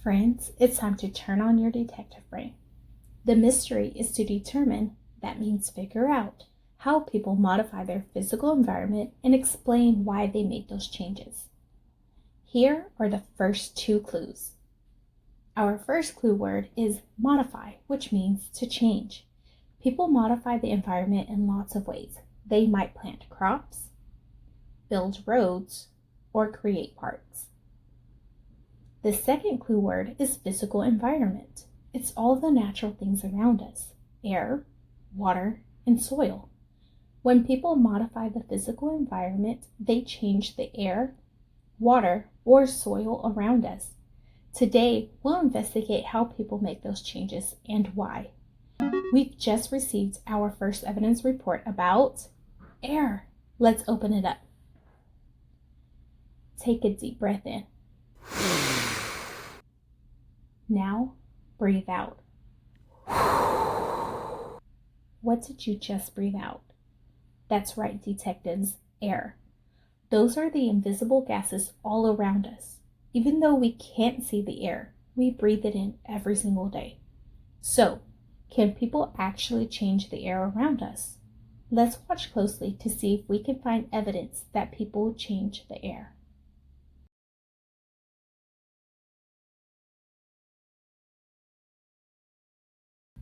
Friends, it's time to turn on your detective brain. The mystery is to determine, that means figure out, how people modify their physical environment and explain why they make those changes. Here are the first two clues. Our first clue word is modify, which means to change. People modify the environment in lots of ways. They might plant crops, build roads, or create parks. The second clue word is physical environment. It's all the natural things around us: air, water, and soil. When people modify the physical environment, they change the air, water, or soil around us. Today, we'll investigate how people make those changes and why. We've just received our first evidence report about air. Let's open it up. Take a deep breath in. Now, breathe out. What did you just breathe out? That's right, detectives, air. Those are the invisible gases all around us. Even though we can't see the air, we breathe it in every single day. So, can people actually change the air around us? Let's watch closely to see if we can find evidence that people change the air.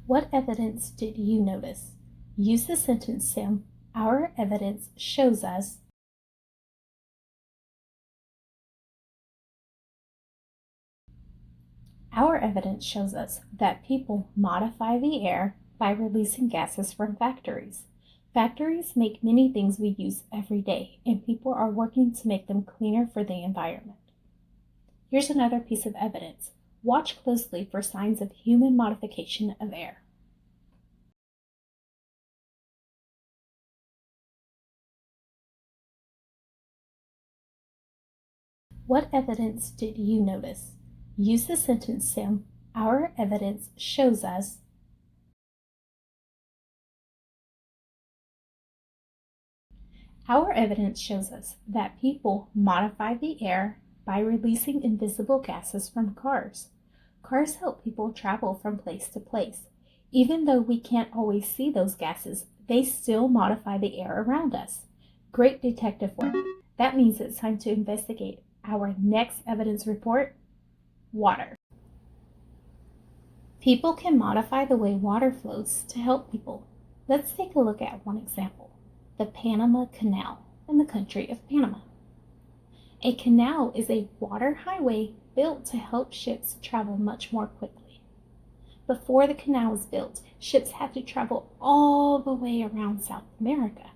What evidence did you notice? Use the sentence stem. Our evidence shows us. Our evidence shows us that people modify the air by releasing gases from factories. Factories make many things we use every day, and people are working to make them cleaner for the environment. Here's another piece of evidence. Watch closely for signs of human modification of air. What evidence did you notice? Use the sentence stem. Our evidence shows us. Our evidence shows us that people modify the air by releasing invisible gases from cars. Cars help people travel from place to place. Even though we can't always see those gases, they still modify the air around us. Great detective work. That means it's time to investigate our next evidence report: water. People can modify the way water flows to help people. Let's take a look at one example: the Panama Canal in the country of Panama. A canal is a water highway built to help ships travel much more quickly. Before the canal was built, ships had to travel all the way around South America.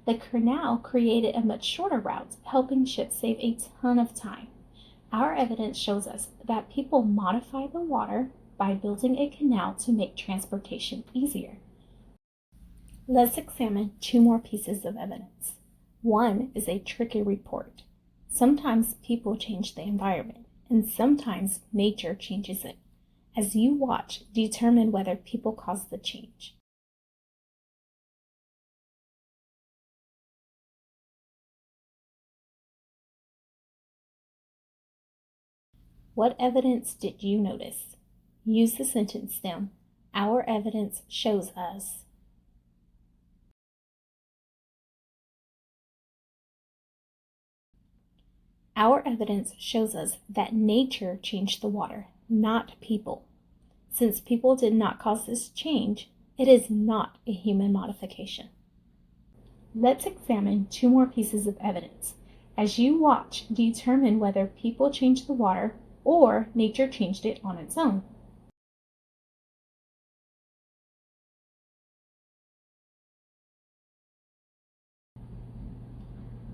The canal created a much shorter route, helping ships save a ton of time. Our evidence shows us that people modify the water by building a canal to make transportation easier. Let's examine two more pieces of evidence. One is a tricky report. Sometimes people change the environment, and sometimes nature changes it. As you watch, determine whether people cause the change. What evidence did you notice? Use the sentence stem. Our evidence shows us. Our evidence shows us that nature changed the water, not people. Since people did not cause this change, it is not a human modification. Let's examine two more pieces of evidence. As you watch, determine whether people changed the water or nature changed it on its own.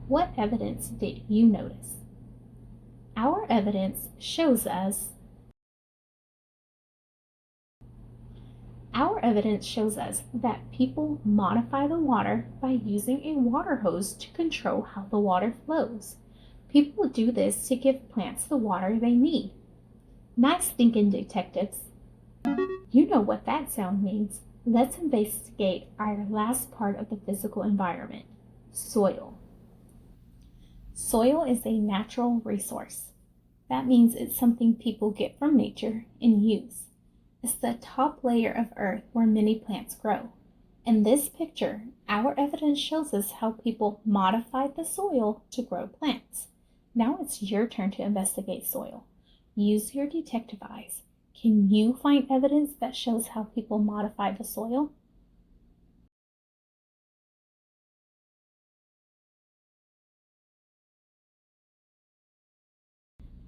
What evidence did you notice? Our evidence shows us. Our evidence shows us that people modify the water by using a water hose to control how the water flows. People do this to give plants the water they need. Nice thinking, detectives. You know what that sound means. Let's investigate our last part of the physical environment: soil. Soil is a natural resource. That means it's something people get from nature and use. It's the top layer of earth where many plants grow. In this picture, our evidence shows us how people modified the soil to grow plants. Now it's your turn to investigate soil. Use your detective eyes. Can you find evidence that shows how people modify the soil?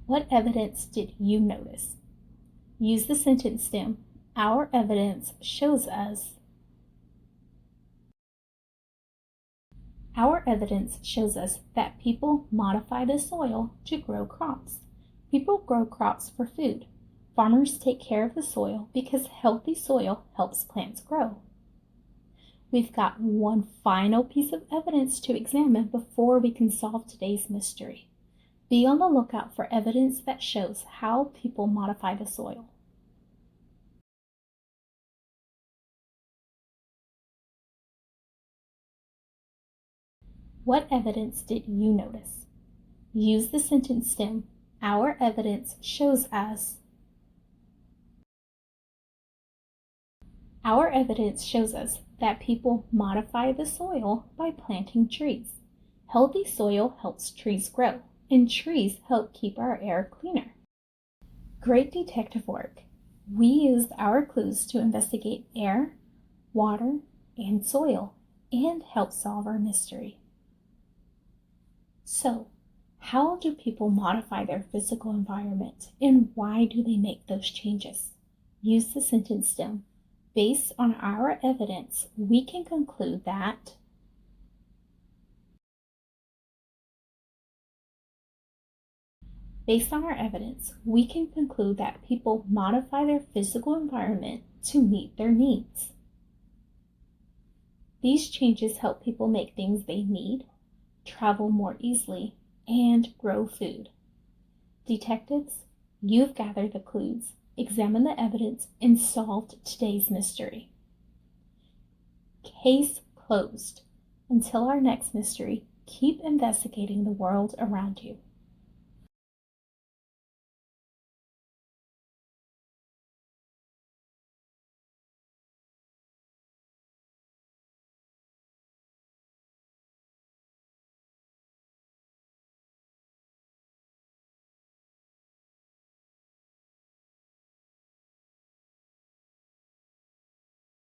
What evidence did you notice? Use the sentence stem. Our evidence shows us. Our evidence shows us that people modify the soil to grow crops. People grow crops for food. Farmers take care of the soil because healthy soil helps plants grow. We've got one final piece of evidence to examine before we can solve today's mystery. Be on the lookout for evidence that shows how people modify the soil. What evidence did you notice? Use the sentence stem. Our evidence shows us. Our evidence shows us that people modify the soil by planting trees. Healthy soil helps trees grow, and trees help keep our air cleaner. Great detective work. We used our clues to investigate air, water, and soil, and help solve our mystery. So, how do people modify their physical environment, and why do they make those changes? Use the sentence stem. Based on our evidence, we can conclude that people modify their physical environment to meet their needs. These changes help people make things they need, travel more easily, and grow food. Detectives, you've gathered the clues, examined the evidence, and solved today's mystery. Case closed. Until our next mystery, keep investigating the world around you.